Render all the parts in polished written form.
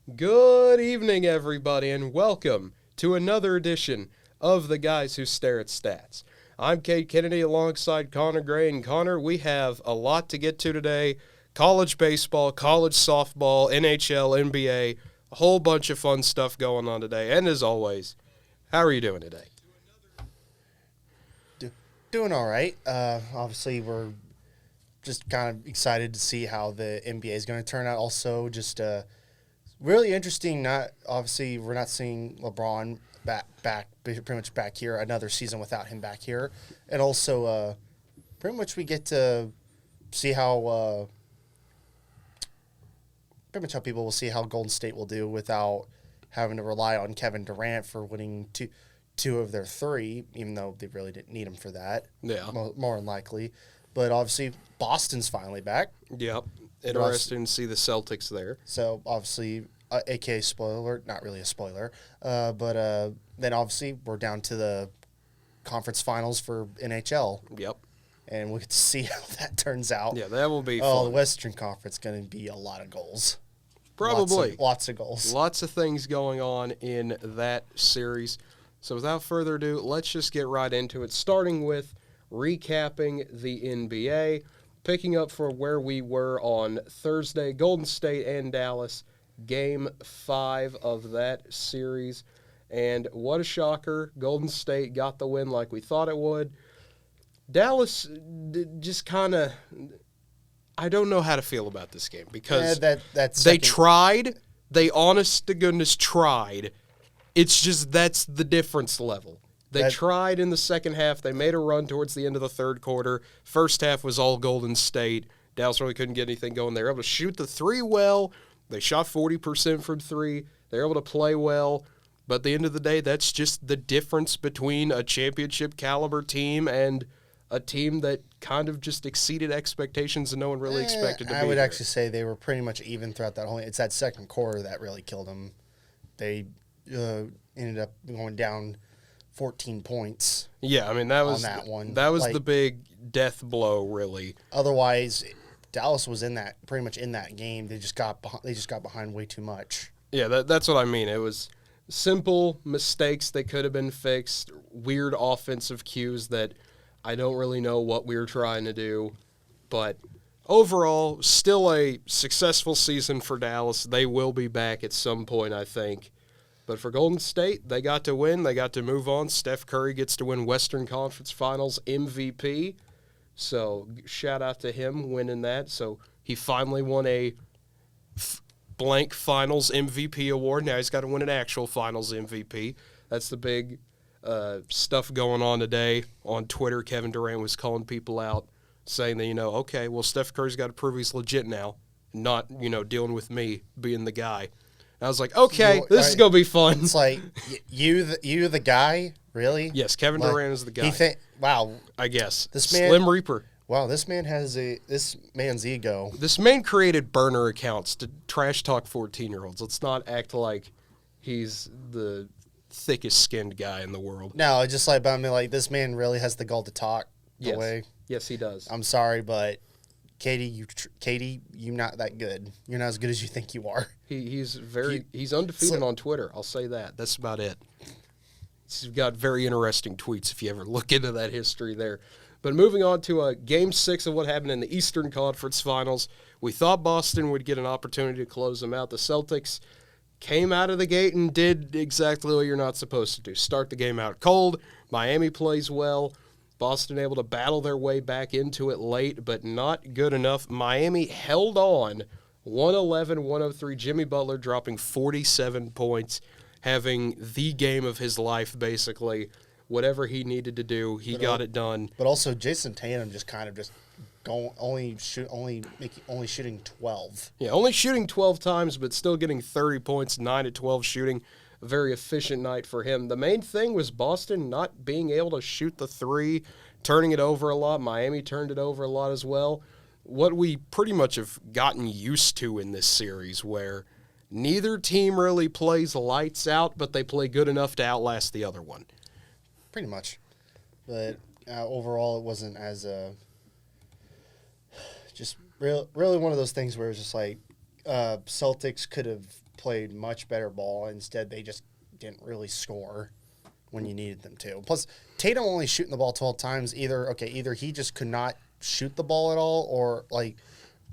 Good evening, everybody, and welcome to another edition of The Guys Who Stare at Stats. I'm Cade Kennedy alongside Connor Gray, and Connor, we have a lot to get to today. College baseball, college softball, NHL, NBA, a whole bunch of fun stuff going on today. And as always, how are you doing today? Doing all right. Obviously, we're just kind of excited to see how the NBA is going to turn out. Also, just really interesting. We're not seeing LeBron back pretty much back here. Another season without him back here, and also pretty much we get to see how pretty much how people will see how Golden State will do without having to rely on Kevin Durant for winning two of their three, even though they really didn't need him for that. Yeah. More than likely. But obviously, Boston's finally back. Yep. Interesting to see the Celtics there. So, obviously, a.k.a. spoiler, not really a spoiler, but then obviously we're down to the conference finals for NHL. Yep. And we'll get to see how that turns out. Yeah, that will be fun. Oh, the Western Conference is going to be a lot of goals. Probably. Lots of goals. Lots of things going on in that series. So without further ado, let's just get right into it, starting with recapping the NBA, picking up for where we were on Thursday, Golden State and Dallas, Game 5 of that series. And what a shocker, Golden State got the win like we thought it would. Dallas just kind of, I don't know how to feel about this game because they tried, they honest to goodness tried. It's just that's the difference level. They tried in the second half. They made a run towards the end of the third quarter. First half was all Golden State. Dallas really couldn't get anything going. They were able to shoot the three well. They shot 40% from three. They were able to play well. But at the end of the day, that's just the difference between a championship caliber team and a team that kind of just exceeded expectations and no one really expected to be. I would actually say they were pretty much even throughout that whole. It's that second quarter that really killed them. They ended up going down 14 points. Yeah, I mean that was on that one. That was the big death blow, really. Otherwise, Dallas was pretty much in that game. They just got behind way too much. Yeah, that's what I mean. It was simple mistakes that could have been fixed, weird offensive cues that I don't really know what we were trying to do, but overall, still a successful season for Dallas. They will be back at some point, I think. But for Golden State, they got to win. They got to move on. Steph Curry gets to win Western Conference Finals MVP. So shout out to him winning that. So he finally won a blank Finals MVP award. Now he's got to win an actual Finals MVP. That's the big stuff going on today on Twitter. Kevin Durant was calling people out, saying that, okay, well, Steph Curry's got to prove he's legit now, not, dealing with me being the guy. I was like, okay, this is going to be fun. It's like, you the guy? Really? Yes, Kevin Durant is the guy. Wow. I guess. Slim Reaper. Wow, this man has this man's ego. This man created burner accounts to trash talk 14-year-olds. Let's not act like he's the thickest skinned guy in the world. No, just like, but I mean, like, this man really has the gall to talk the way. Yes, he does. I'm sorry, but Katie, you're not that good. You're not as good as you think you are. He's undefeated on Twitter. I'll say that. That's about it. He's got very interesting tweets if you ever look into that history there. But moving on to Game 6 of what happened in the Eastern Conference Finals, we thought Boston would get an opportunity to close them out. The Celtics came out of the gate and did exactly what you're not supposed to do. Start the game out cold. Miami plays well. Boston able to battle their way back into it late, but not good enough. Miami held on 111-103. Jimmy Butler dropping 47 points, having the game of his life, basically. Whatever he needed to do, he got it done. But also, Jason Tatum just kind of only shooting 12. Yeah, only shooting 12 times, but still getting 30 points, 9 of 12 shooting. A very efficient night for him. The main thing was Boston not being able to shoot the three, turning it over a lot. Miami turned it over a lot as well. What we pretty much have gotten used to in this series, where neither team really plays lights out, but they play good enough to outlast the other one. Pretty much. But overall, it wasn't as just really one of those things where it's just like Celtics could have played much better ball. Instead, they just didn't really score when you needed them to. Plus, Tatum only shooting the ball 12 times. Either he just could not shoot the ball at all, or like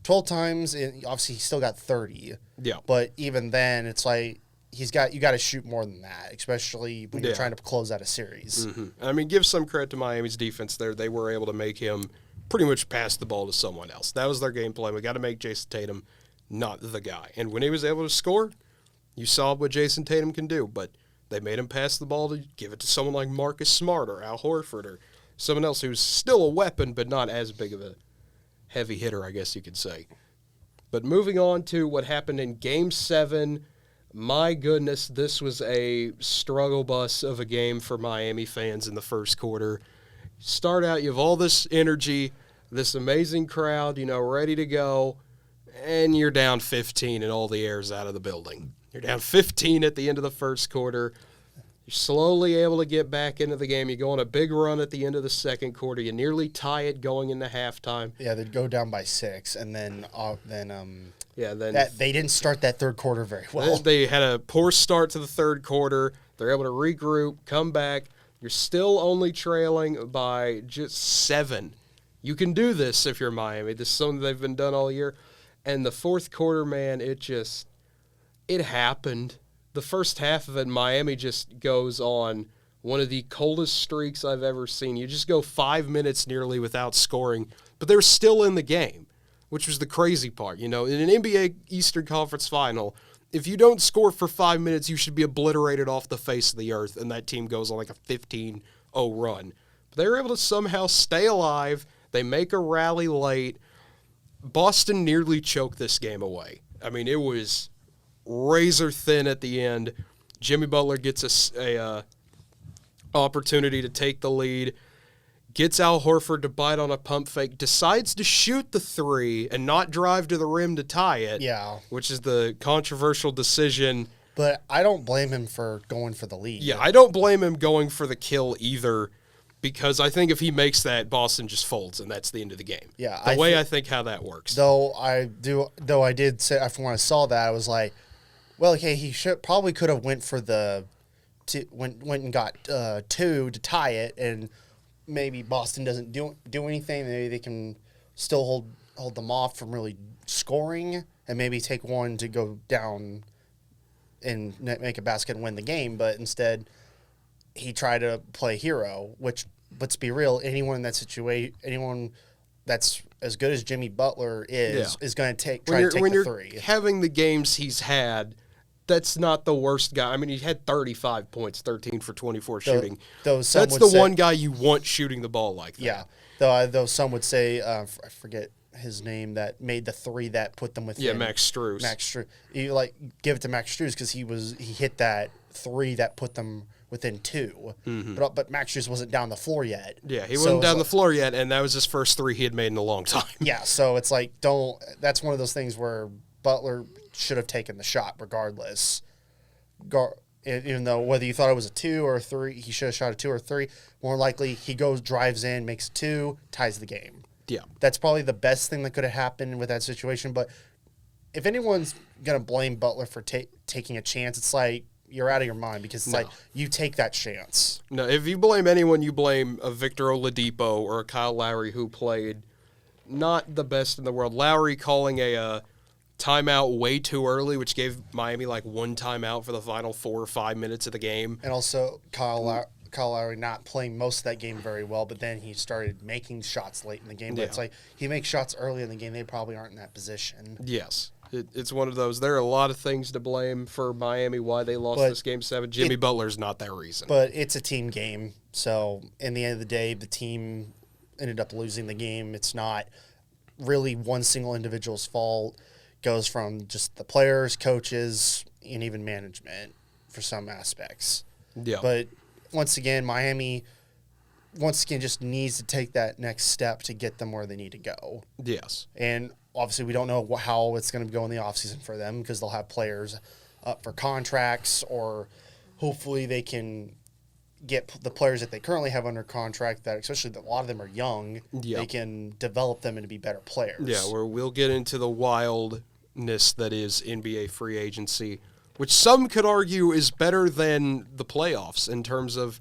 12 times. Obviously, he still got 30. Yeah. But even then, it's like you got to shoot more than that, especially when you're trying to close out a series. Mm-hmm. I mean, give some credit to Miami's defense there. They were able to make him pretty much pass the ball to someone else. That was their game plan. We got to make Jason Tatum not the guy. And when he was able to score, you saw what Jason Tatum can do. But they made him pass the ball to give it to someone like Marcus Smart or Al Horford or someone else who's still a weapon but not as big of a heavy hitter, I guess you could say. But moving on to what happened in Game 7, my goodness, this was a struggle bus of a game for Miami fans in the first quarter. Start out, you have all this energy, this amazing crowd, ready to go, and you're down 15 and all the air's out of the building. You're down 15 at the end of the first quarter. You're slowly able to get back into the game. You go on a big run at the end of the second quarter. You nearly tie it going into halftime. Yeah, they'd go down by 6, and then then they didn't start that third quarter very well. They had a poor start to the third quarter. They're able to regroup, come back. You're still only trailing by just 7. You can do this if you're Miami. This is something they've been done all year. And the fourth quarter, man, it happened. The first half of it, Miami just goes on one of the coldest streaks I've ever seen. You just go 5 minutes nearly without scoring, but they're still in the game, which was the crazy part. In an NBA Eastern Conference Final, if you don't score for 5 minutes, you should be obliterated off the face of the earth, and that team goes on like a 15-0 run. But they were able to somehow stay alive. They make a rally late. Boston nearly choked this game away. I mean, it was razor thin at the end. Jimmy Butler gets a opportunity to take the lead, gets Al Horford to bite on a pump fake, decides to shoot the 3 and not drive to the rim to tie it. Yeah. Which is the controversial decision. But I don't blame him for going for the lead. Yeah, I don't blame him going for the kill either, because I think if he makes that, Boston just folds, and that's the end of the game. Yeah. I think how that works. Though I did say, after when I saw that, I was like, well, okay, he probably could have went for went and got 2 to tie it, and maybe Boston doesn't do anything. Maybe they can still hold them off from really scoring, and maybe take 1 to go down and make a basket and win the game. But instead, he tried to play hero, which, let's be real, anyone in that situation, anyone that's as good as Jimmy Butler is going to try to take the 3. When you're having the games he's had, that's not the worst guy. I mean, he had 35 points, 13 for 24 shooting. That's the one guy you want shooting the ball like that. Yeah. Though some would say, I forget his name, that made the 3 that put them within. Yeah, Max Strus. You give it to Max Strus because he hit that 3 that put them within 2. Mm-hmm. But Max Strus wasn't down the floor yet. Yeah, he wasn't down the floor yet, and that was his first 3 he had made in a long time. Yeah, so it's like, that's one of those things where Butler should have taken the shot regardless. Even though whether you thought it was a 2 or a 3, he should have shot a 2 or 3. More likely, he drives in, makes 2, ties the game. Yeah. That's probably the best thing that could have happened with that situation. But if anyone's going to blame Butler for taking a chance, it's like, you're out of your mind, because it's like, you take that chance. No, if you blame anyone, you blame a Victor Oladipo or a Kyle Lowry who played not the best in the world. Lowry calling a timeout way too early, which gave Miami like 1 timeout for the final 4 or 5 minutes of the game. And also Kyle Lowry not playing most of that game very well, but then he started making shots late in the game. But it's like, he makes shots early in the game, they probably aren't in that position. Yes. It's one of those. There are a lot of things to blame for Miami, why they lost this Game 7. Jimmy Butler's not that reason. But it's a team game. So, in the end of the day, the team ended up losing the game. It's not really one single individual's fault. It goes from just the players, coaches, and even management for some aspects. Yeah. But once again, Miami just needs to take that next step to get them where they need to go. Yes. And obviously, we don't know how it's going to go in the offseason for them, because they'll have players up for contracts, or hopefully they can get the players that they currently have under contract, that especially a lot of them are young, they can develop them into be better players. Yeah, we'll get into the wildness that is NBA free agency which some could argue is better than the playoffs in terms of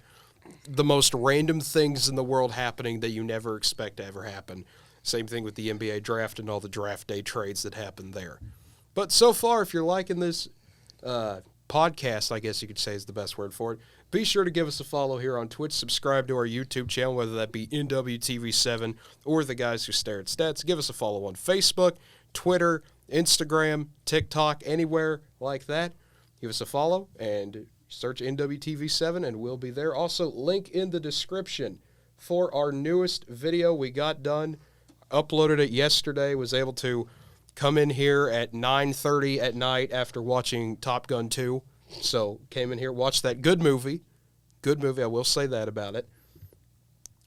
the most random things in the world happening that you never expect to ever happen. Same thing with the NBA draft and all the draft day trades that happen there. But so far, if you're liking this podcast, I guess you could say is the best word for it, be sure to give us a follow here on Twitch. Subscribe to our YouTube channel, whether that be NWTV7 or The Guys Who Stare at Stats. Give us a follow on Facebook, Twitter, Instagram, TikTok, anywhere like that. Give us a follow and search NWTV7 and we'll be there. Also, link in the description for our newest video we got done. Uploaded it yesterday, was able to come in here at 9:30 at night after watching Top Gun 2. So came in here, watched that good movie. Good movie, I will say that about it.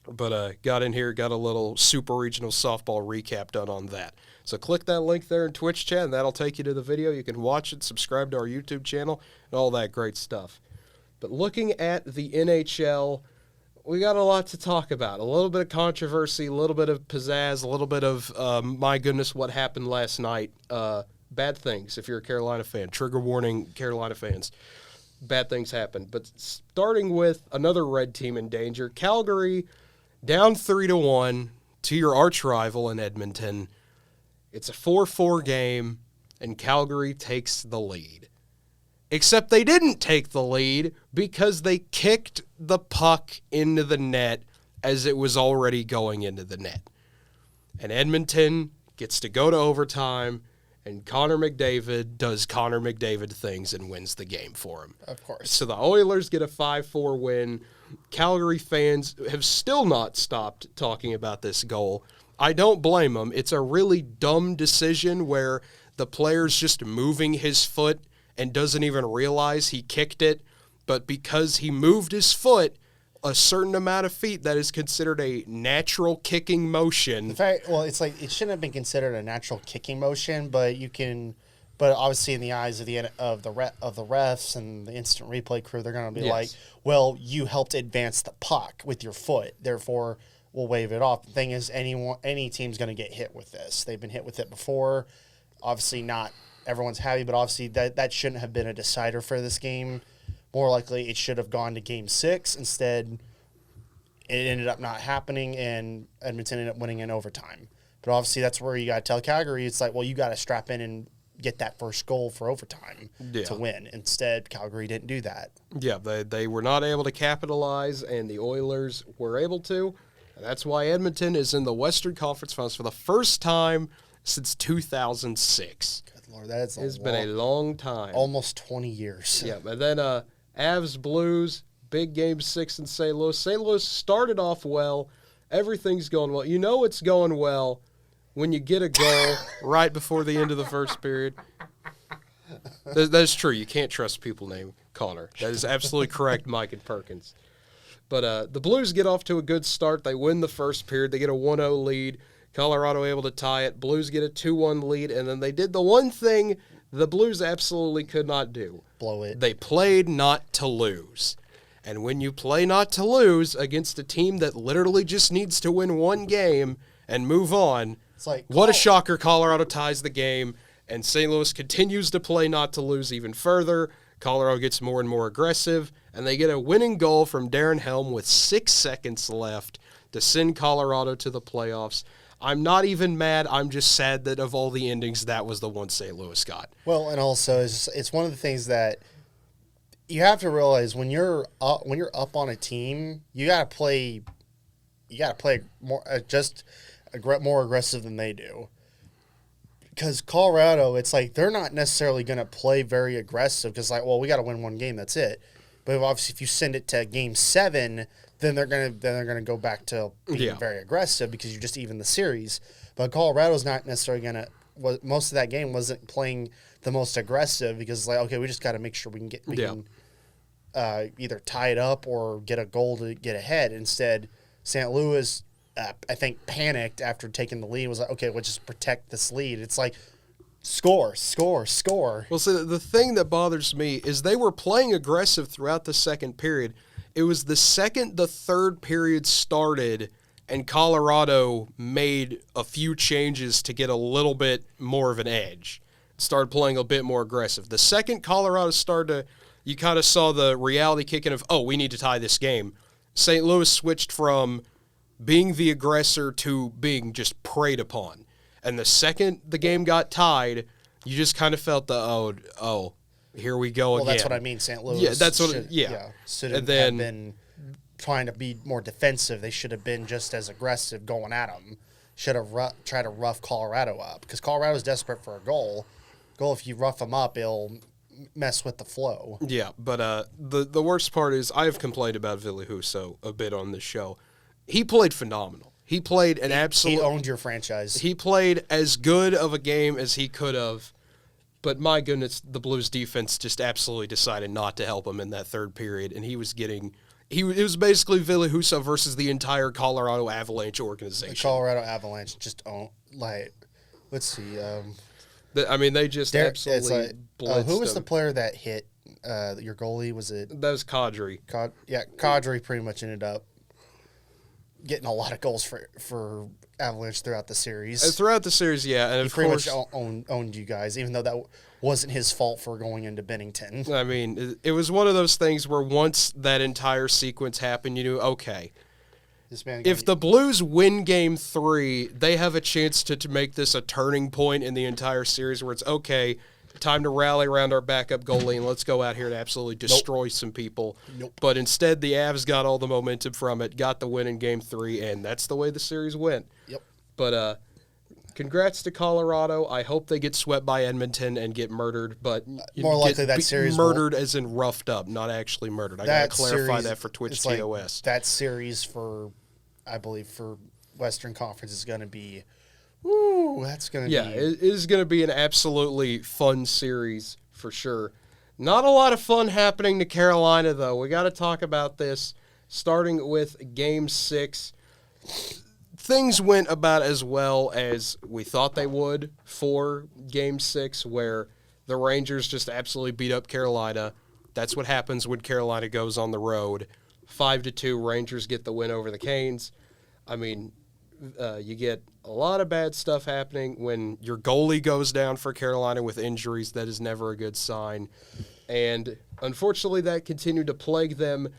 But got in here, got a little super regional softball recap done on that. So click that link there in Twitch chat, and that'll take you to the video. You can watch it, subscribe to our YouTube channel, and all that great stuff. But looking at the NHL, we got a lot to talk about. A little bit of controversy, a little bit of pizzazz, a little bit of, my goodness, what happened last night. Bad things, if you're a Carolina fan. Trigger warning, Carolina fans. Bad things happen. But starting with another red team in danger, Calgary down 3-1 to your arch rival in Edmonton. It's a 4-4 game, and Calgary takes the lead. Except they didn't take the lead because they kicked the puck into the net as it was already going into the net. And Edmonton gets to go to overtime, and Connor McDavid does Connor McDavid things and wins the game for him. Of course. So the Oilers get a 5-4 win. Calgary fans have still not stopped talking about this goal. I don't blame them. It's a really dumb decision where the player's just moving his foot and doesn't even realize he kicked it, but because he moved his foot a certain amount of feet, that is considered a natural kicking motion. In fact, well, it's like it shouldn't have been considered a natural kicking motion, but you can. But obviously, in the eyes of the refs and the instant replay crew, they're going to be like, "Well, you helped advance the puck with your foot, therefore we'll wave it off." The thing is, any team's going to get hit with this. They've been hit with it before. Obviously, not everyone's happy, but obviously that shouldn't have been a decider for this game. More likely, it should have gone to Game 6. Instead, it ended up not happening, and Edmonton ended up winning in overtime. But obviously, that's where you got to tell Calgary, it's like, well, you got to strap in and get that first goal for overtime to win. Instead, Calgary didn't do that. Yeah, they were not able to capitalize, and the Oilers were able to. And that's why Edmonton is in the Western Conference Finals for the first time since 2006. Good Lord, it's been a long time. Almost 20 years. Yeah, and then Avs Blues, big game 6 in St. Louis. St. Louis started off well. Everything's going well. You know it's going well when you get a goal right before the end of the first period. That's true. You can't trust people named Connor. That is absolutely correct, Mike and Perkins. But the Blues get off to a good start. They win the first period. They get a 1-0 lead. Colorado able to tie it. Blues get a 2-1 lead. And then they did the one thing the Blues absolutely could not do. Blow it. They played not to lose. And when you play not to lose against a team that literally just needs to win one game and move on, it's like, what a shocker. Colorado ties the game, and St. Louis continues to play not to lose even further. Colorado gets more and more aggressive, and they get a winning goal from Darren Helm with 6 seconds left to send Colorado to the playoffs. I'm not even mad. I'm just sad that of all the endings, that was the one St. Louis got. Well, and also it's one of the things that you have to realize when you're up on a team, you got to play more more aggressive than they do. Because Colorado, it's like they're not necessarily going to play very aggressive because, like, well, we got to win one game, that's it. But obviously, if you send it to Game 7, then they're gonna go back to being very aggressive because you just even the series. But Colorado's not necessarily gonna. Most of that game wasn't playing the most aggressive because it's like, okay, we just got to make sure we can either tie it up or get a goal to get ahead. Instead, St. Louis, I think, panicked after taking the lead. Was like, okay, we'll just protect this lead. It's like, score. Well, so the thing that bothers me is they were playing aggressive throughout the second period. It was the second the third period started and Colorado made a few changes to get a little bit more of an edge. started playing a bit more aggressive. The second Colorado started to, you kind of saw the reality kick in of, oh, we need to tie this game. St. Louis switched from being the aggressor to being just preyed upon. And the second the game got tied, you just kind of felt the, here we go again. Well, that's what I mean. St. Louis should have been trying to be more defensive. They should have been just as aggressive going at them. Should have tried to rough Colorado up because Colorado's desperate for a goal. If you rough them up, it'll mess with the flow. Yeah, but the worst part is I've complained about Ville Husso a bit on this show. He played phenomenal. He played an absolute... He owned your franchise. He played as good of a game as he could have, but my goodness, the Blues defense just absolutely decided not to help him in that third period, and he was getting... It was basically Ville Husso versus the entire Colorado Avalanche organization. The Colorado Avalanche just don't... let's see... they just absolutely blitzed who was him. the player that hit your goalie? Was it... That was Kadri. Kadri pretty much ended up getting a lot of goals for Avalanche throughout the series. Throughout the series, yeah. And he pretty much owned you guys, even though that wasn't his fault for going into Bennington. I mean, it was one of those things where once that entire sequence happened, you knew, okay, if the Blues win Game 3, they have a chance to make this a turning point in the entire series where it's, okay, time to rally around our backup goalie and let's go out here and absolutely destroy some people. But instead, the Avs got all the momentum from it, got the win in Game 3, and that's the way the series went. Yep. But congrats to Colorado. I hope they get swept by Edmonton and get murdered, but more likely that series murdered as in roughed up, not actually murdered. I got to clarify that for Twitch TOS. That series I believe for Western Conference is going to be... Woo, that's going to be... Yeah, it is going to be an absolutely fun series for sure. Not a lot of fun happening to Carolina, though. We got to talk about this, starting with Game 6. Things went about as well as we thought they would for Game 6, where the Rangers just absolutely beat up Carolina. That's what happens when Carolina goes on the road. 5-2, Rangers get the win over the Canes. I mean... you get a lot of bad stuff happening when your goalie goes down for Carolina with injuries. That is never a good sign. And unfortunately, that continued to plague them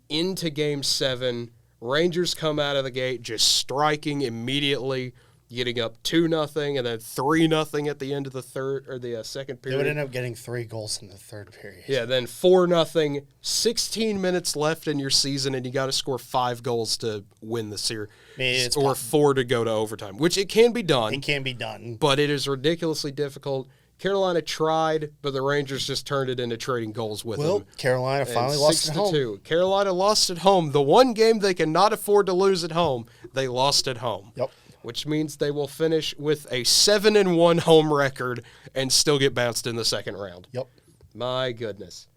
into Game 7. Rangers come out of the gate just striking immediately, getting up 2-0 and then 3-0 at the end of the second period. They would end up getting 3 goals in the third period. Yeah, then 4-0, 16 minutes left in your season, and you got to score 5 goals to win the series, or 4 to go to overtime, which it can be done. It can be done. But it is ridiculously difficult. Carolina tried, but the Rangers just turned it into trading goals with them. Well, Carolina finally lost at home. 6-2. Carolina lost at home. The one game they cannot afford to lose at home, they lost at home. Yep. Which means they will finish with a 7-1 home record and still get bounced in the second round. Yep. My goodness.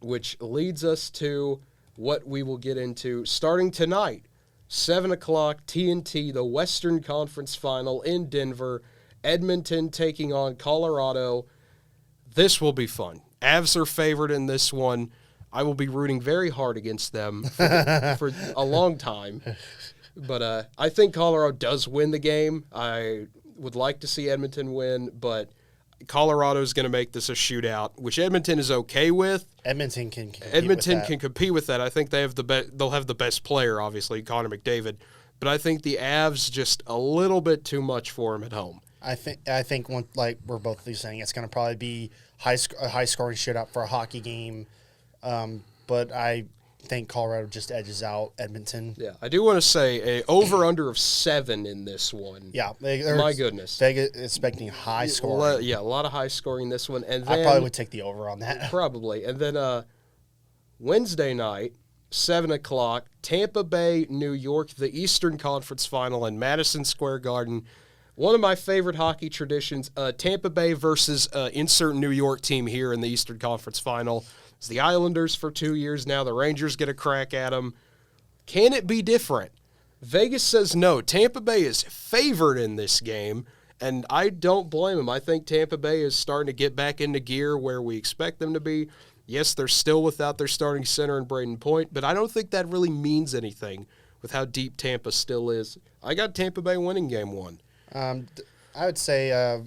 Which leads us to what we will get into starting tonight. 7 o'clock, TNT, the Western Conference Final in Denver. Edmonton taking on Colorado. This will be fun. Avs are favored in this one. I will be rooting very hard against them for a long time. But I think Colorado does win the game. I would like to see Edmonton win, but Colorado is going to make this a shootout, which Edmonton is okay with. Edmonton can compete with that. I think they have they'll have the best player, obviously, Connor McDavid. But I think the Avs just a little bit too much for him at home. I think like we're both saying, it's going to probably be a high scoring shootout for a hockey game. But I think Colorado just edges out Edmonton. Yeah, I do want to say a over-under of 7 in this one. Yeah. My goodness. Vegas expecting high scoring. A lot of high scoring in this one. And then, I probably would take the over on that. Probably. And then Wednesday night, 7 o'clock, Tampa Bay, New York, the Eastern Conference Final in Madison Square Garden. One of my favorite hockey traditions, Tampa Bay versus insert New York team here in the Eastern Conference Final. It's the Islanders for 2 years now. The Rangers get a crack at them. Can it be different? Vegas says no. Tampa Bay is favored in this game, and I don't blame them. I think Tampa Bay is starting to get back into gear where we expect them to be. Yes, they're still without their starting center in Braden Point, but I don't think that really means anything with how deep Tampa still is. I got Tampa Bay winning Game 1. I would say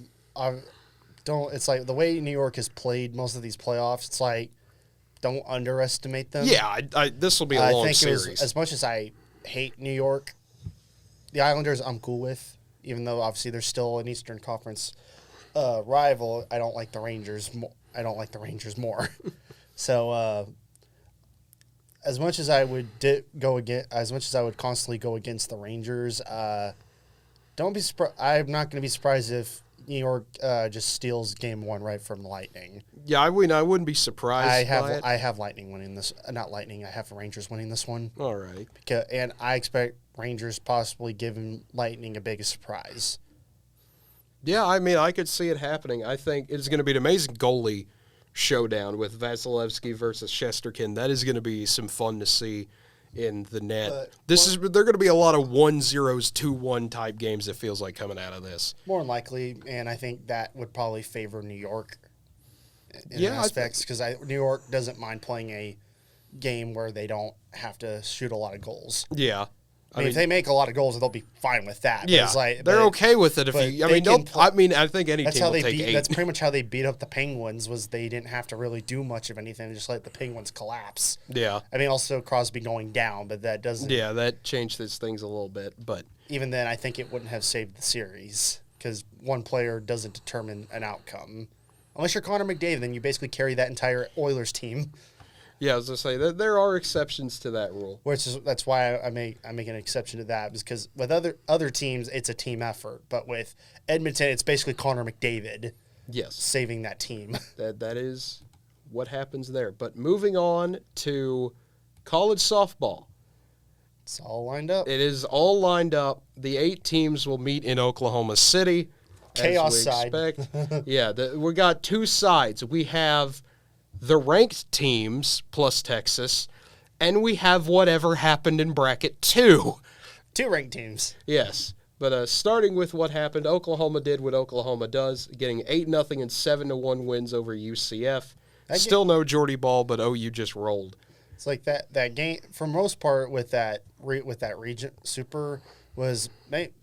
don't. It's like the way New York has played most of these playoffs. It's like don't underestimate them. Yeah, this will be a long series. As much as I hate New York, the Islanders I'm cool with, even though obviously they're still an Eastern Conference rival. I don't like the Rangers. I don't like the Rangers more. So as much as I would constantly go against the Rangers, don't be surprised. I'm not going to be surprised if New York just steals Game 1 right from Lightning. Yeah, I wouldn't be surprised. I have Lightning winning this. Not Lightning. I have the Rangers winning this one. All right. And I expect Rangers possibly giving Lightning a big surprise. Yeah, I mean, I could see it happening. I think it's going to be an amazing goalie showdown with Vasilevsky versus Shesterkin. That is going to be some fun to see in the net. They're going to be a lot of 1-0s, 2-1 type games, it feels like, coming out of this. More than likely, and I think that would probably favor New York in aspects, because New York doesn't mind playing a game where they don't have to shoot a lot of goals. Yeah. I mean, if they make a lot of goals, they'll be fine with that. Yeah, they're okay with it. I think any team will take 8. That's pretty much how they beat up the Penguins. Was they didn't have to really do much of anything, just let the Penguins collapse. Yeah. I mean, also Crosby going down, but that doesn't. Yeah, that changed things a little bit, but even then, I think it wouldn't have saved the series because one player doesn't determine an outcome. Unless you're Connor McDavid, then you basically carry that entire Oilers team. Yeah, I was going to say that there are exceptions to that rule. That's why I make an exception to that, because with other teams it's a team effort, but with Edmonton it's basically Connor McDavid. Yes, saving that team. That is what happens there. But moving on to college softball. It's all lined up. It is all lined up. The 8 teams will meet in Oklahoma City. Chaos as we side. Expect. Yeah, we got 2 sides. We have the ranked teams plus Texas, and we have whatever happened in bracket 2. 2 ranked teams. Yes. But starting with what happened, Oklahoma did what Oklahoma does, getting 8-0 and 7-1 wins over UCF. Still no Jordy Ball, but OU just rolled. It's like that game for most part with that region super was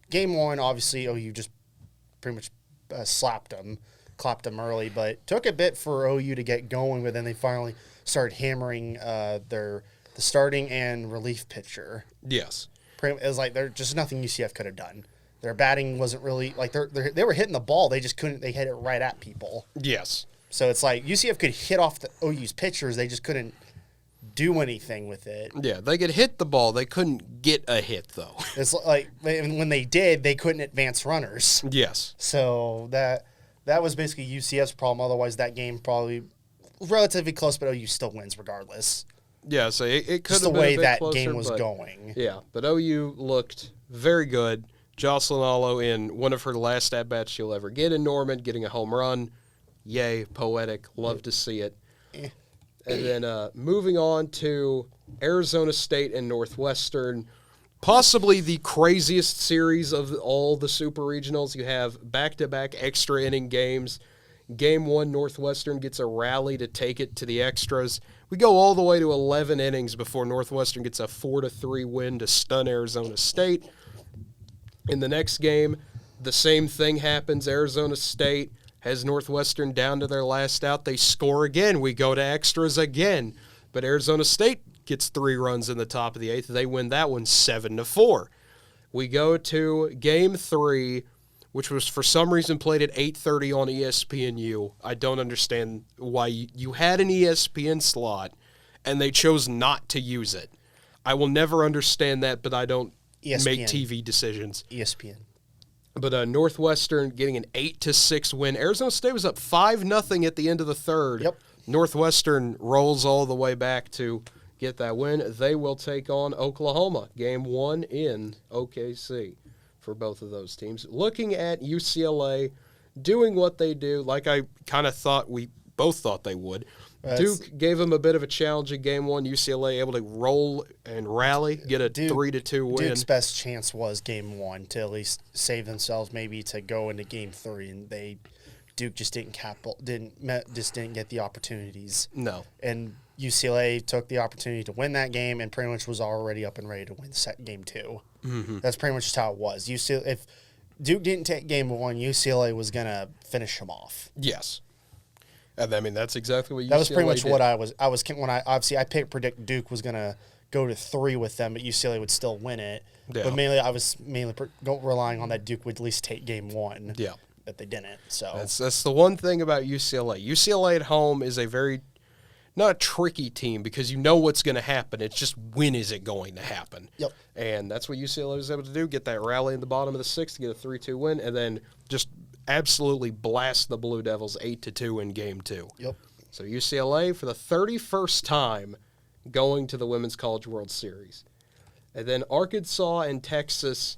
game 1. Obviously, OU just pretty much clapped them early, but took a bit for OU to get going. But then they finally started hammering the starting and relief pitcher. Yes. It was like there's just nothing UCF could have done. Their batting wasn't really like they were hitting the ball. They just couldn't. They hit it right at people. Yes. So it's like UCF could hit off the OU's pitchers. They just couldn't do anything with it. Yeah, they could hit the ball. They couldn't get a hit though. It's like when they did, they couldn't advance runners. Yes. So that was basically UCF's problem. Otherwise, that game probably relatively close, but OU still wins regardless. Yeah, so it could have been the way a bit that closer, game was going. Yeah, but OU looked very good. Jocelyn Allo in one of her last at-bats she'll ever get in Norman, getting a home run. Yay, poetic. Love to see it. And then moving on to Arizona State and Northwestern, possibly the craziest series of all the super regionals. You have back-to-back extra inning games. Game 1, Northwestern gets a rally to take it to the extras. We go all the way to 11 innings before Northwestern gets a 4-3 win to stun Arizona State. In the next game, the same thing happens. Arizona State has Northwestern down to their last out. They score again. We go to extras again. But Arizona State gets 3 runs in the top of the 8th. They win that one 7-4. We go to Game 3, which was for some reason played at 8:30 on ESPNU. I don't understand why you had an ESPN slot and they chose not to use it. I will never understand that, but I don't make TV decisions. ESPN. But Northwestern getting an 8-6 win. Arizona State was up 5-0 at the end of the 3rd. Yep. Northwestern rolls all the way back to get that win. They will take on Oklahoma. Game 1 in OKC for both of those teams. Looking at UCLA doing what they do, like I kind of thought we both thought they would. Duke gave them a bit of a challenge in Game 1. UCLA able to roll and rally, get a 3-2 win. Duke's best chance was Game 1 to at least save themselves, maybe to go into Game 3, and Duke just didn't get the opportunities. No. And UCLA took the opportunity to win that game and pretty much was already up and ready to win Game 2. Mm-hmm. That's pretty much just how it was. If Duke didn't take game 1, UCLA was going to finish them off. Yes. And I mean, that's exactly what UCLA That was pretty much did. what I was when I predict Duke was going to go to 3 with them, but UCLA would still win it. Yeah. But mainly I was relying on that Duke would at least take game 1. Yeah. But they didn't. So that's the one thing about UCLA. UCLA at home is a very not a tricky team because you know what's going to happen. It's just when is it going to happen? Yep. And that's what UCLA was able to do, get that rally in the bottom of the 6th to get a 3-2 win, and then just absolutely blast the Blue Devils 8-2 in Game 2. Yep. So UCLA, for the 31st time, going to the Women's College World Series. And then Arkansas and Texas.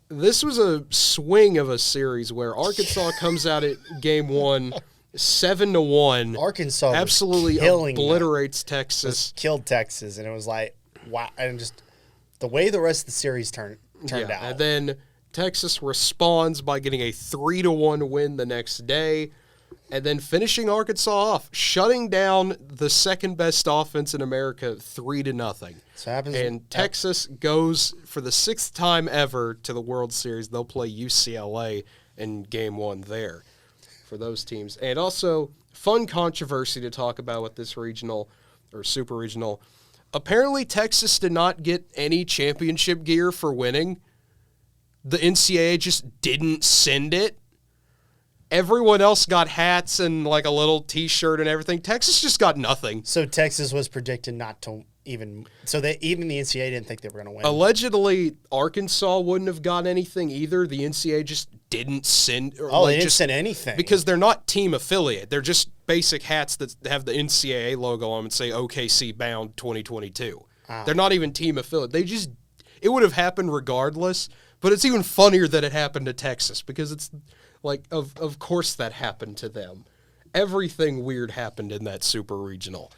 This was a swing of a series where Arkansas comes out at Game 1 7-1. Arkansas absolutely obliterates Texas. Killed Texas, and it was like, wow. And just the way the rest of the series turned out. And then Texas responds by getting a 3-1 win the next day, and then finishing Arkansas off, shutting down the second best offense in America 3-0. And Texas goes for the 6th time ever to the World Series. They'll play UCLA in Game 1 there for those teams. And also, fun controversy to talk about with this regional or super regional. Apparently, Texas did not get any championship gear for winning. The NCAA just didn't send it. Everyone else got hats and like a little T-shirt and everything. Texas just got nothing. So Texas was predicted not to even – so even the NCAA didn't think they were going to win. Allegedly, Arkansas wouldn't have got anything either. The NCAA just didn't send – they didn't send anything. Because they're not team affiliate. They're just basic hats that have the NCAA logo on them and say OKC Bound 2022. They're not even team affiliate. It would have happened regardless, but it's even funnier that it happened to Texas because it's – like, of course that happened to them. Everything weird happened in that super regional.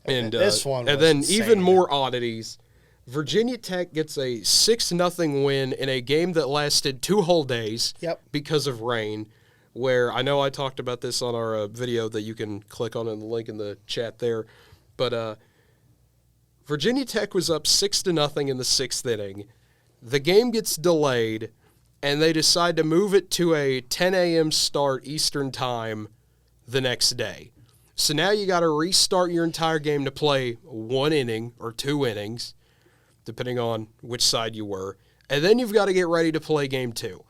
And this one and then insane. Even more oddities. Virginia Tech gets a 6-0 win in a game that lasted 2 whole days because of rain, where I know I talked about this on our video that you can click on in the link in the chat there. But Virginia Tech was up 6-0 in the 6th inning. The game gets delayed, and they decide to move it to a 10 a.m. start Eastern time the next day. So now you got to restart your entire game to play 1 inning or 2 innings, depending on which side you were. And then you've got to get ready to play Game 2.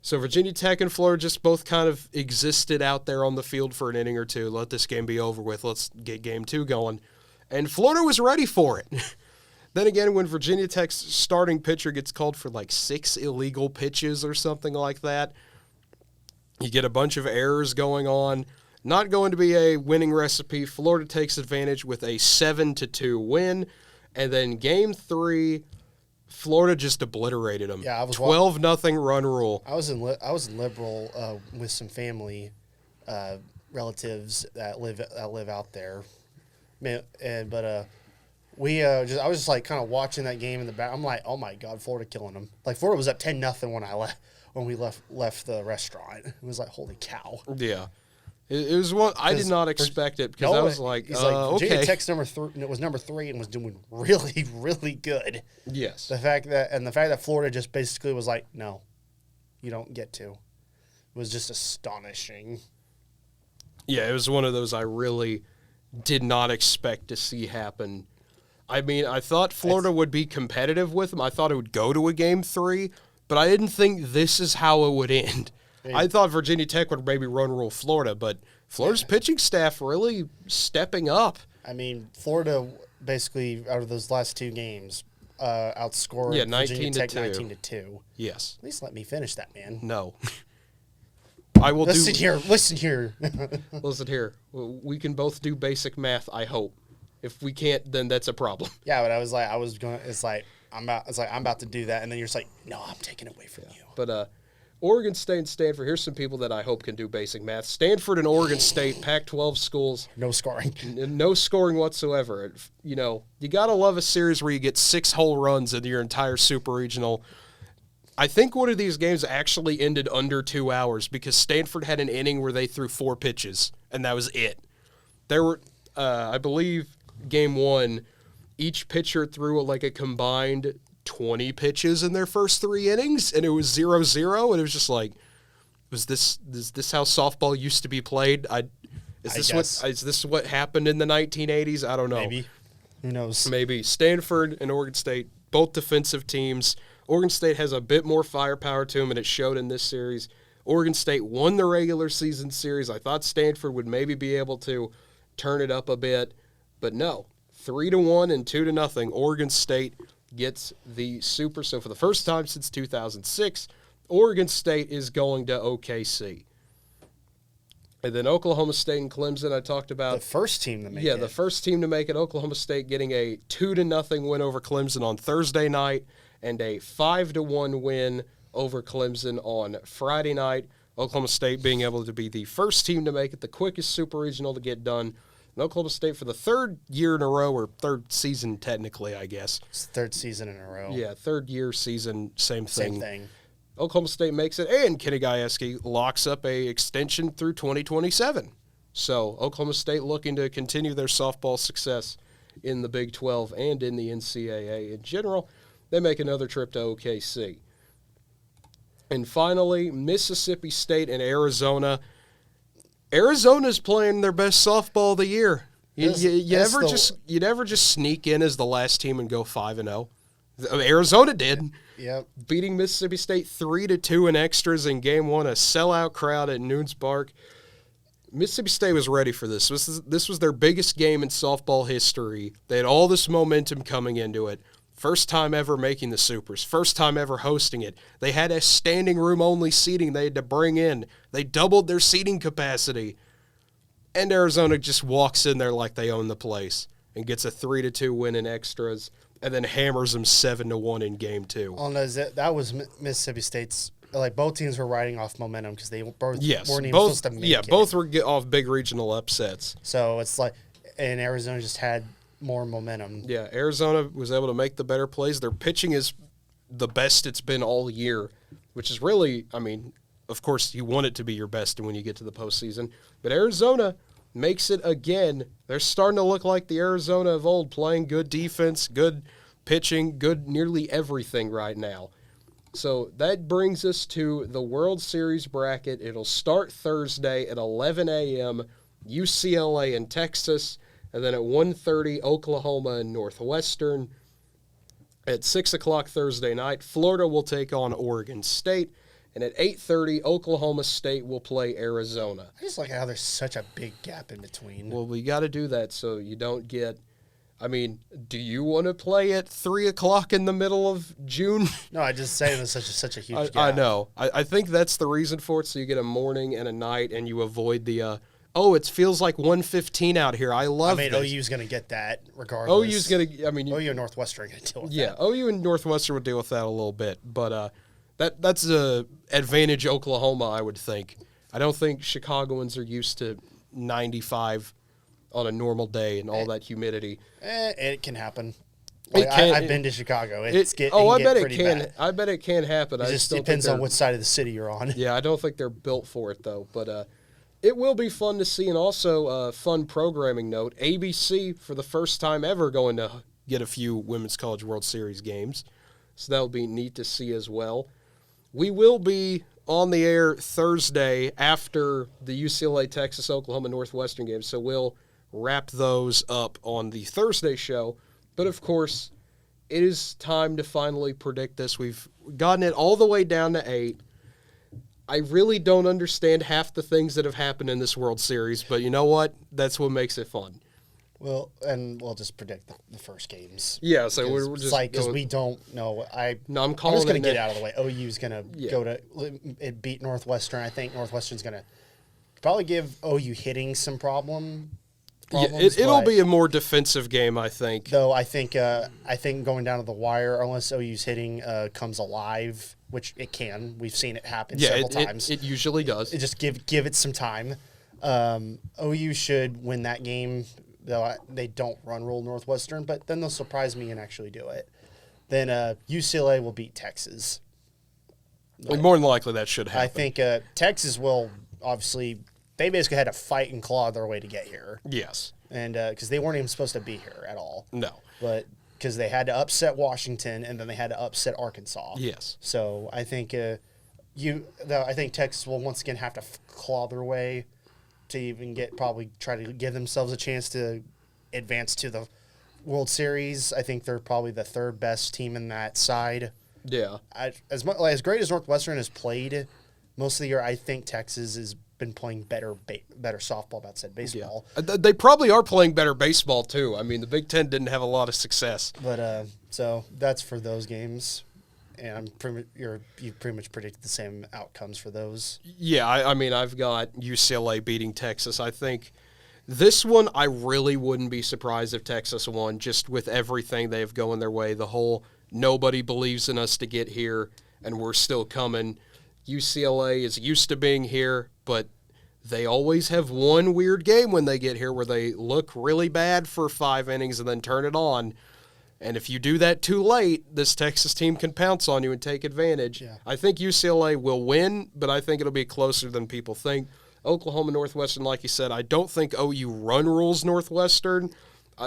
So Virginia Tech and Florida just both kind of existed out there on the field for an inning or two. Let this game be over with. Let's get Game 2 going. And Florida was ready for it. Then again, when Virginia Tech's starting pitcher gets called for like 6 illegal pitches or something like that, you get a bunch of errors going on. Not going to be a winning recipe. Florida takes advantage with a 7-2 win. And then Game 3, Florida just obliterated them. Yeah, 12-0 run rule. I was in Liberal with some family relatives that live out there. I was just like kind of watching that game in the back. I'm like, oh my God, Florida killing them. Like Florida was up 10-0 when we left the restaurant. It was like, holy cow. Yeah, it was one I did not expect it because I was like, Virginia okay. Tech's number 3, and it was number 3 and was doing really, really good. Yes. The fact that Florida just basically was like, no, you don't get to, was just astonishing. Yeah, it was one of those I really did not expect to see happen. I mean, I thought Florida would be competitive with them. I thought it would go to a Game 3, but I didn't think this is how it would end. I thought Virginia Tech would maybe run rule Florida, but Florida's pitching staff really stepping up. I mean, Florida basically, out of those last 2 games, outscored Virginia Tech 19-2. Yes. At least let me finish that, man. No. I will Listen here. Listen here. Listen here. We can both do basic math, I hope. If we can't, then that's a problem. Yeah, but I'm about to do that, and then you're just like, no, I'm taking it away from you. But Oregon State and Stanford, here's some people that I hope can do basic math. Stanford and Oregon State, Pac-12 schools. No scoring. No scoring whatsoever. You know, you got to love a series where you get 6 whole runs into your entire super regional. I think one of these games actually ended under 2 hours because Stanford had an inning where they threw 4 pitches, and that was it. There were, I believe, Game 1, each pitcher threw like a combined 20 pitches in their first 3 innings, and it was 0-0, and it was just like, is this how softball used to be played? Is this what happened in the 1980s? I don't know. Maybe. Who knows? Maybe. Stanford and Oregon State, both defensive teams. Oregon State has a bit more firepower to them, and it showed in this series. Oregon State won the regular season series. I thought Stanford would maybe be able to turn it up a bit, but no. 3-1 and 2-0. Oregon State gets the Super. So for the first time since 2006, Oregon State is going to OKC. And then Oklahoma State and Clemson, I talked about. The first team to make it. Yeah, the first team to make it. Oklahoma State getting a 2-0 win over Clemson on Thursday night and a 5-1 win over Clemson on Friday night. Oklahoma State being able to be the first team to make it, the quickest super regional to get done. And Oklahoma State for the third year in a row, or third season technically, I guess. It's the third season in a row. Yeah, third year season, same thing. Same thing. Oklahoma State makes it, and Kenny Gajewski locks up a extension through 2027. So Oklahoma State looking to continue their softball success in the Big 12 and in the NCAA in general. They make another trip to OKC. And finally, Mississippi State and Arizona. Arizona's playing their best softball of the year. You never just sneak in as the last team and go 5-0. Arizona did. Yep. Beating Mississippi State 3-2 in extras in Game 1, a sellout crowd at Nunes Park. Mississippi State was ready for this. This was their biggest game in softball history. They had all this momentum coming into it. First time ever making the Supers. First time ever hosting it. They had a standing room only seating they had to bring in. They doubled their seating capacity. And Arizona just walks in there like they own the place and gets a 3-2 win in extras and then hammers them 7-1 in Game 2. That was Mississippi State's. Like, both teams were riding off momentum because they both weren't even supposed to make it. Yeah, both were off big regional upsets. So it's like, and Arizona just had more momentum. Yeah, Arizona was able to make the better plays. Their pitching is the best it's been all year, which is really, I mean, of course, you want it to be your best when you get to the postseason. But Arizona makes it again. They're starting to look like the Arizona of old, playing good defense, good pitching, good nearly everything right now. So that brings us to the World Series bracket. It'll start Thursday at 11 a.m., UCLA and Texas, and then at 1:30, Oklahoma and Northwestern. At 6 o'clock Thursday night, Florida will take on Oregon State. And at 8:30, Oklahoma State will play Arizona. I just like how there's such a big gap in between. Well, we got to do that so you don't get – I mean, do you want to play at 3 o'clock in the middle of June? No, I just say there's such a huge gap. I know. I think that's the reason for it, so you get a morning and a night and you avoid the it feels like 1:15 out here. I love it. OU's going to get that regardless. OU's going to – I mean – OU and Northwestern are going to deal with that. Yeah, OU and Northwestern would deal with that a little bit. But that's a advantage Oklahoma, I would think. I don't think Chicagoans are used to 95 on a normal day and all that humidity. It can happen. I've been to Chicago. I bet it can. Bad. I bet it can happen. It just depends on what side of the city you're on. Yeah, I don't think they're built for it, though. But it will be fun to see. And also, a fun programming note, ABC, for the first time ever, going to get a few Women's College World Series games. So that'll be neat to see as well. We will be on the air Thursday after the UCLA, Texas, Oklahoma, Northwestern games. So we'll wrap those up on the Thursday show. But, of course, it is time to finally predict this. We've gotten it all the way down to 8. I really don't understand half the things that have happened in this World Series, but you know what? That's what makes it fun. Well, and we'll just predict the first games. Yeah, so we're just because we don't know. I'm calling just going to get out of the way. OU's going to go to beat Northwestern. I think Northwestern's going to probably give OU hitting some problems. It'll be a more defensive game, I think. Though I think going down to the wire, unless OU's hitting comes alive, which it can. We've seen it happen several times. It usually does. Just give it some time. OU should win that game, though they don't run rule Northwestern, but then they'll surprise me and actually do it. Then UCLA will beat Texas. More than likely that should happen. I think Texas will obviously – they basically had to fight and claw their way to get here. Yes. And because they weren't even supposed to be here at all. No. But because they had to upset Washington and then they had to upset Arkansas. Yes. So I think I think Texas will once again have to claw their way to even try to give themselves a chance to advance to the World Series. I think they're probably the third best team in that side. Yeah. As great as Northwestern has played most of the year, I think Texas has been playing better softball. That said, baseball. Yeah. They probably are playing better baseball too. I mean, the Big Ten didn't have a lot of success. But so that's for those games, and you pretty much predicted the same outcomes for those. Yeah, I mean, I've got UCLA beating Texas. I think this one, I really wouldn't be surprised if Texas won, just with everything they have going their way. The whole nobody believes in us to get here, and we're still coming. UCLA is used to being here, but they always have one weird game when they get here where they look really bad for 5 innings and then turn it on. And if you do that too late, this Texas team can pounce on you and take advantage. Yeah. I think UCLA will win, but I think it'll be closer than people think. Oklahoma, Northwestern, like you said, I don't think OU run rules Northwestern,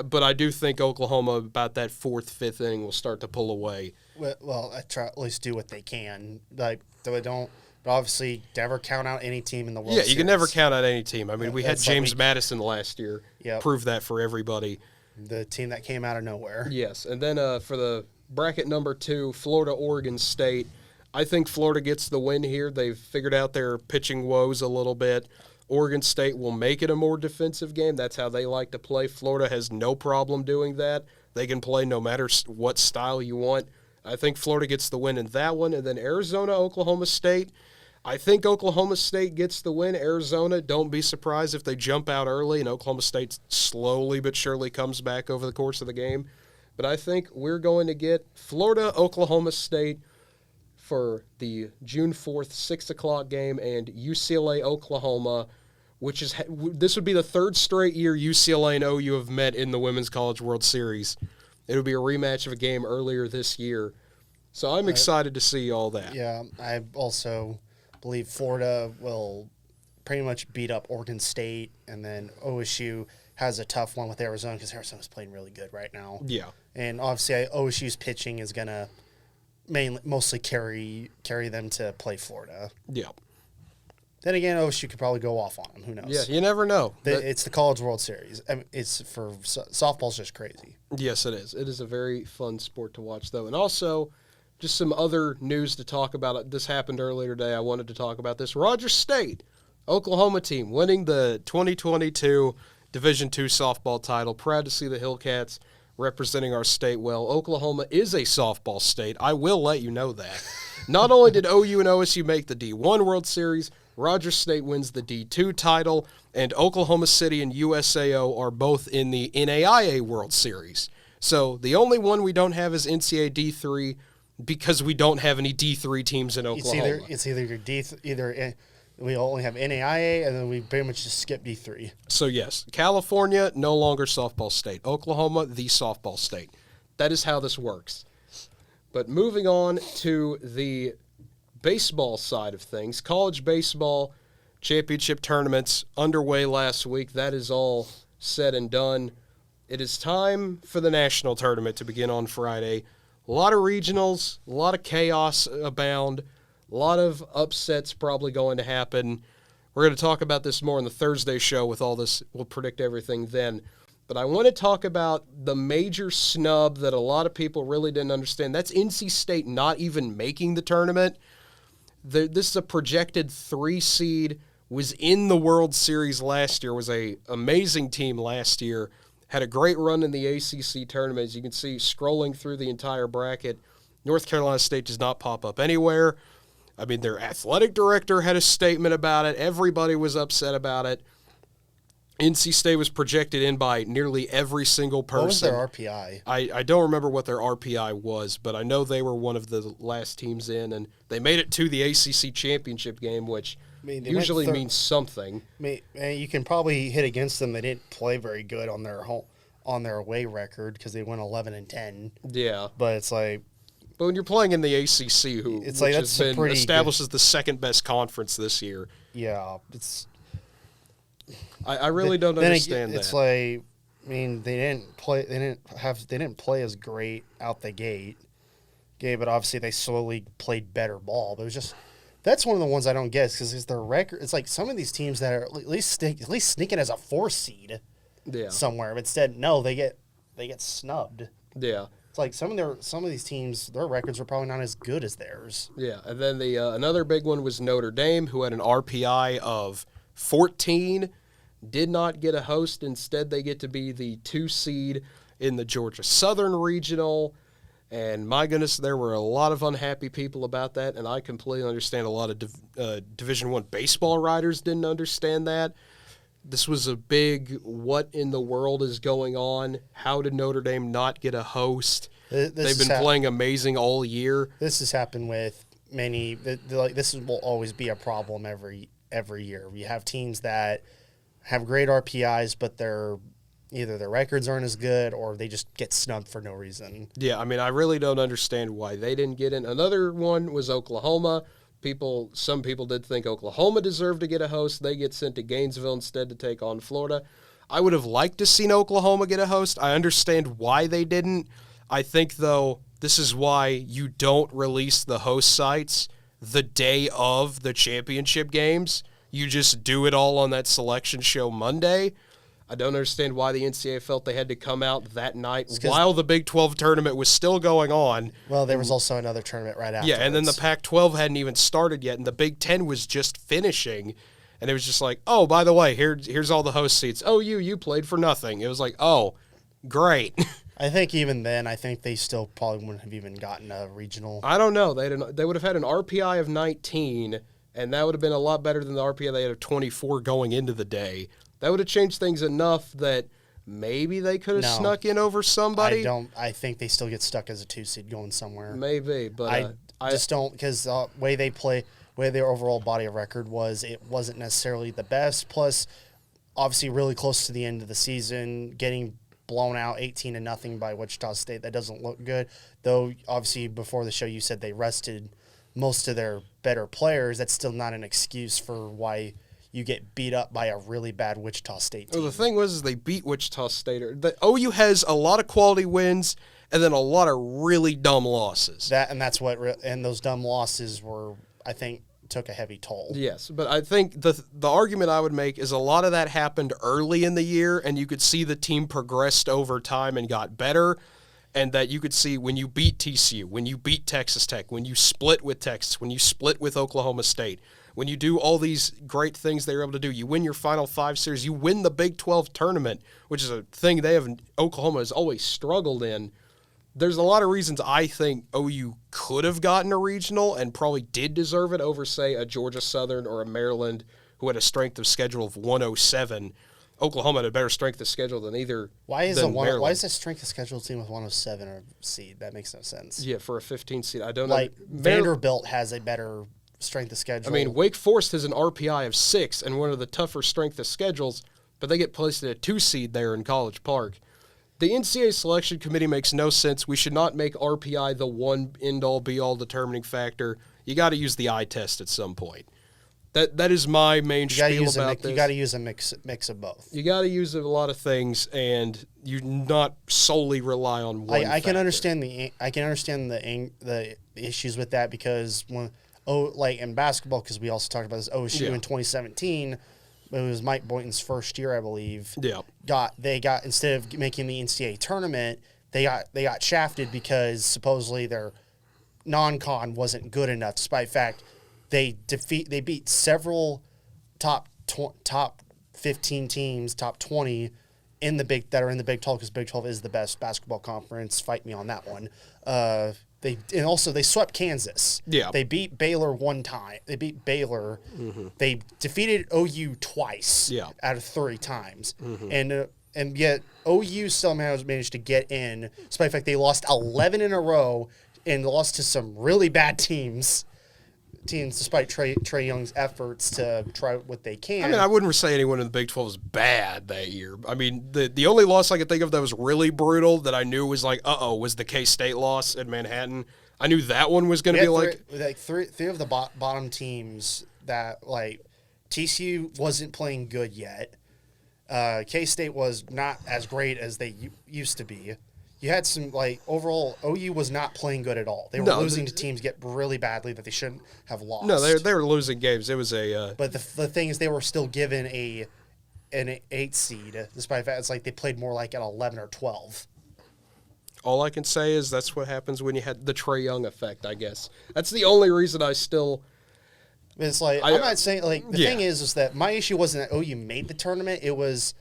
but I do think Oklahoma, about that 4th, 5th inning, will start to pull away. Well, I try at least do what they can. Like, so I don't. But obviously, never count out any team in the World Series. Yeah, you can never count out any team. I mean, we had James Madison last year. Yep. Prove that for everybody. The team that came out of nowhere. Yes, and then for the bracket number 2, Florida, Oregon State. I think Florida gets the win here. They've figured out their pitching woes a little bit. Oregon State will make it a more defensive game. That's how they like to play. Florida has no problem doing that. They can play no matter what style you want. I think Florida gets the win in that one. And then Arizona, Oklahoma State. I think Oklahoma State gets the win. Arizona, don't be surprised if they jump out early and Oklahoma State slowly but surely comes back over the course of the game. But I think we're going to get Florida, Oklahoma State for the June 4th, 6 o'clock game, and UCLA, Oklahoma, this would be the 3rd straight year UCLA and OU have met in the Women's College World Series. It would be a rematch of a game earlier this year. So I'm excited to see all that. Yeah, I also believe Florida will pretty much beat up Oregon State, and then OSU has a tough one with Arizona because Arizona's playing really good right now. Yeah. And obviously OSU's pitching is going to mostly carry them to play Florida. Yeah. Then again, OSU could probably go off on them. Who knows? Yeah, you never know. It's the College World Series. I mean, softball's just crazy. Yes, it is. It is a very fun sport to watch, though. And also, just some other news to talk about. This happened earlier today. I wanted to talk about this. Rogers State, Oklahoma team, winning the 2022 Division II softball title. Proud to see the Hillcats representing our state well. Oklahoma is a softball state. I will let you know that. Not only did OU and OSU make the D1 World Series, Rogers State wins the D2 title, and Oklahoma City and USAO are both in the NAIA World Series. So the only one we don't have is NCAA D3 because we don't have any D3 teams in Oklahoma. It's either your we only have NAIA, and then we pretty much just skip D3. So, yes, California, no longer softball state. Oklahoma, the softball state. That is how this works. But moving on to the baseball side of things, college baseball championship tournaments underway last week. That is all said and done. It is time for the national tournament to begin on Friday. A lot of regionals, a lot of chaos abound. A lot of upsets probably going to happen. We're going to talk about this more on the Thursday show with all this. We'll predict everything then. But I want to talk about the major snub that a lot of people really didn't understand. That's NC State not even making the tournament. This is a projected 3 seed, was in the World Series last year, was an amazing team last year, had a great run in the ACC tournament. As you can see, scrolling through the entire bracket, North Carolina State does not pop up anywhere. I mean, their athletic director had a statement about it. Everybody was upset about it. NC State was projected in by nearly every single person. What was their RPI? I don't remember what their RPI was, but I know they were one of the last teams in, and they made it to the ACC championship game, which usually means something. You can probably hit against them. They didn't play very good on their away record because they went 11-10. Yeah, but it's like. But when you're playing in the ACC, which has been established as the second best conference this year. Yeah, it's. I really don't understand that. It's like I mean, they didn't play as great out the gate. Okay, but obviously they slowly played better ball. But it was just that's one of the ones I don't get because their record. It's like some of these teams that are at least sneaking as a 4 seed somewhere. But instead, no, they get snubbed. Yeah. It's like some of these teams, their records are probably not as good as theirs. Yeah, and then the another big one was Notre Dame, who had an RPI of 14, did not get a host. Instead, they get to be the 2 seed in the Georgia Southern Regional. And my goodness, there were a lot of unhappy people about that, and I completely understand a lot of Division I baseball writers didn't understand that. This was a big what in the world is going on? How did Notre Dame not get a host? They've been playing amazing all year. This has happened with many. This will always be a problem every year. We have teams that have great RPIs, but either their records aren't as good or they just get snubbed for no reason. Yeah, I mean, I really don't understand why they didn't get in. Another one was Oklahoma. Some people did think Oklahoma deserved to get a host. They get sent to Gainesville instead to take on Florida. I would have liked to seen Oklahoma get a host. I understand why they didn't. I think, though, this is why you don't release the host sites the day of the championship games. You just do it all on that selection show Monday. I don't understand why the NCAA felt they had to come out that night while the Big 12 tournament was still going on. Well, there was also another tournament right after. Yeah, and then the Pac-12 hadn't even started yet, and the Big 10 was just finishing. And it was just like, oh, by the way, here's all the host seats. Oh, you played for nothing. It was like, oh, great. I think even then, they still probably wouldn't have even gotten a regional. I don't know. They would have had an RPI of 19, and that would have been a lot better than the RPI they had of 24 going into the day. That would have changed things enough that maybe they could have snuck in over somebody. I think they still get stuck as a 2 seed going somewhere. Maybe, but I just don't, because the way they play, way their overall body of record was, it wasn't necessarily the best. Plus, obviously, really close to the end of the season, getting blown out 18-0 by Wichita State. That doesn't look good. Though, obviously, before the show, you said they rested most of their better players. That's still not an excuse for why you get beat up by a really bad Wichita State team. Well, the thing was they beat Wichita State. The OU has a lot of quality wins and then a lot of really dumb losses. And those dumb losses were, I think, took a heavy toll. Yes, but I think the argument I would make is a lot of that happened early in the year, and you could see the team progressed over time and got better, and that you could see when you beat TCU, when you beat Texas Tech, when you split with Texas, when you split with Oklahoma State, when you do all these great things they were able to do, you win your Final 5 series, you win the Big 12 tournament, which is a thing Oklahoma has always struggled in. There's a lot of reasons I think OU could have gotten a regional and probably did deserve it over, say, a Georgia Southern or a Maryland who had a strength of schedule of 107. Oklahoma had a better strength of schedule than either. Why is a strength of schedule team with 107 a seed? That makes no sense. Yeah, for a 15 seed. I don't know. Like, Vanderbilt has a better strength of schedule. I mean, Wake Forest has an RPI of 6 and one of the tougher strength of schedules, but they get placed at a 2 seed there in College Park. The NCAA selection committee makes no sense. We should not make RPI the one end-all, be-all determining factor. You got to use the eye test at some point. That is my main spiel about this. You got to use a mix of both. You got to use a lot of things, and you not solely rely on one. I can understand the issues with that because like in basketball, because we also talked about this OSU in 2017. It was Mike Boynton's first year, I believe. Yeah. They got instead of making the NCAA tournament, they got shafted because supposedly their non-con wasn't good enough, despite the fact they beat several top 15 teams, top 20 that are in the Big 12, because Big 12 is the best basketball conference. Fight me on that one. They swept Kansas. Yeah. They beat Baylor one time. They beat Baylor. Mm-hmm. They defeated OU twice out of 3 times. Mm-hmm. And yet OU somehow managed to get in, despite the fact they lost 11 in a row and lost to some really bad teams despite Trae Young's efforts to try what they can. I mean, I wouldn't say anyone in the Big 12 was bad that year. I mean, the only loss I could think of that was really brutal that I knew was like, was the K-State loss at Manhattan. I knew that one was going to be three of the bottom teams that, like, TCU wasn't playing good yet. K-State was not as great as they used to be. You had some, overall, OU was not playing good at all. They were losing to teams get really badly that they shouldn't have lost. No, they were losing games. It was a... But the thing is, they were still given an 8 seed, despite that it's like they played more like an 11 or 12. All I can say is that's what happens when you had the Trae Young effect, I guess. That's the only reason I still... It's like, I'm not saying, the thing is that my issue wasn't that OU made the tournament. It was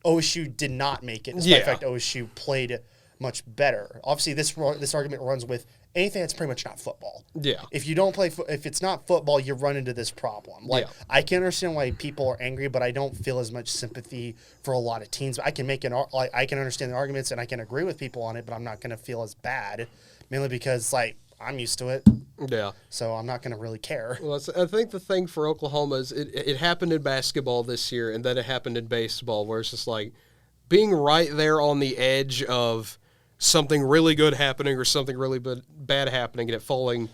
OSU did not make it, despite the fact OSU played much better. Obviously, this argument runs with anything that's pretty much not football. Yeah. If you don't play, if it's not football, you run into this problem. I can understand why people are angry, but I don't feel as much sympathy for a lot of teams. I can I can understand the arguments and I can agree with people on it, but I'm not going to feel as bad, mainly because I'm used to it. Yeah. So I'm not going to really care. Well, I think the thing for Oklahoma is it happened in basketball this year, and then it happened in baseball, where it's just being right there on the edge of something really good happening or something really bad happening and it falling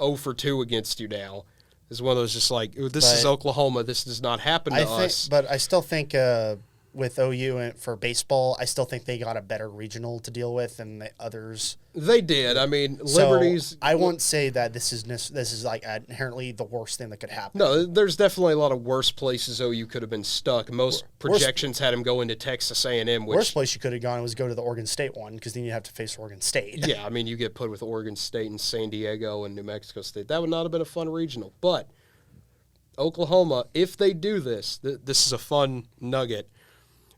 0 for 2 against you now is one of those this is Oklahoma. This does not happen to us. But I still think with OU and for baseball, I still think they got a better regional to deal with than the others. They did. I mean, Liberty's... So I won't say that this is inherently the worst thing that could happen. No, there's definitely a lot of worse places OU could have been stuck. Most projections had him going to Texas A&M. Worst place you could have gone was go to the Oregon State one, because then you have to face Oregon State. Yeah, I mean, you get put with Oregon State and San Diego and New Mexico State. That would not have been a fun regional. But Oklahoma, if they do this, this is a fun nugget.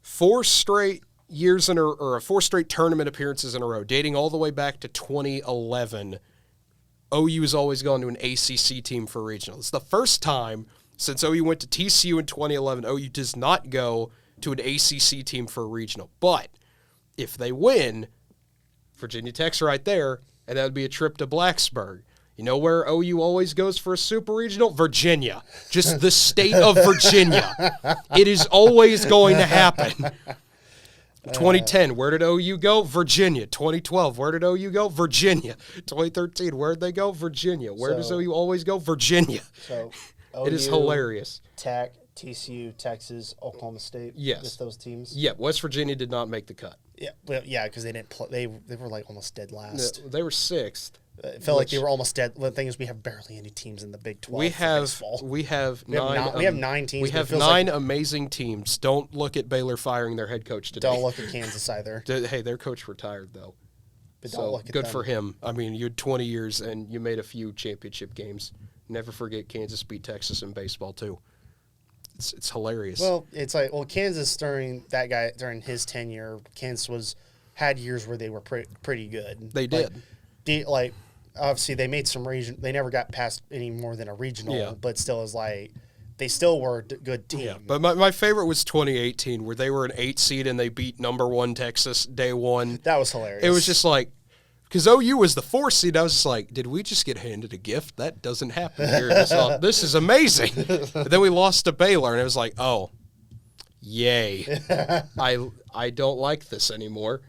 4 straight years or 4 straight tournament appearances in a row, dating all the way back to 2011. OU has always gone to an ACC team for regional. It's the first time since OU went to TCU in 2011. OU does not go to an ACC team for a regional. But if they win, Virginia Tech's right there, and that would be a trip to Blacksburg. You know where OU always goes for a super regional? Virginia. Just the state of Virginia. It is always going to happen. 2010, where did OU go? Virginia. 2012, where did OU go? Virginia. 2013, where did they go? Virginia. Where does OU always go? Virginia. So it is hilarious. Tech, TCU, Texas, Oklahoma State. Yes. Just those teams. Yeah, West Virginia did not make the cut. Yeah, well, yeah, because they didn't play. They were almost dead last. They were 6th. It felt like they were almost dead. The thing is, we have barely any teams in the Big 12. We have 9 teams. We have 9 amazing teams. Don't look at Baylor firing their head coach today. Don't look at Kansas either. Hey, their coach retired though. But don't look at good them. for him. I mean, you had 20 years and you made a few championship games. Never forget Kansas beat Texas in baseball too. It's hilarious. Well, it's Kansas during his tenure, Kansas had years where they were pretty good. They did. Obviously, they made some region. They never got past any more than a regional, but still they still were a good team. Yeah, but my favorite was 2018, where they were an 8 seed and they beat number 1 Texas day 1. That was hilarious. It was just because OU was the 4 seed, I was just did we just get handed a gift? That doesn't happen here. This is amazing. But then we lost to Baylor, and it was oh, yay. I don't like this anymore.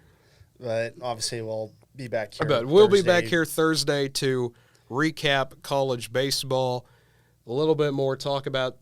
But obviously, we'll be back here. But we'll be back here Thursday to recap college baseball, a little bit more, talk about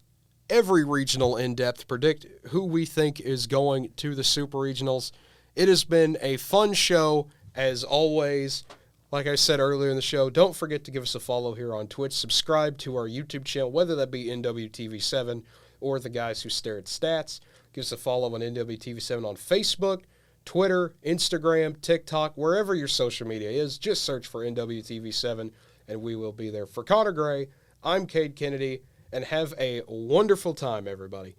every regional in depth, predict who we think is going to the Super Regionals. It has been a fun show, as always. Like I said earlier in the show, don't forget to give us a follow here on Twitch. Subscribe to our YouTube channel, whether that be NWTV7 or the guys who stare at stats. Give us a follow on NWTV7 on Facebook, Twitter, Instagram, TikTok, wherever your social media is. Just search for NWTV7, and we will be there. For Connor Gray, I'm Cade Kennedy, and have a wonderful time, everybody.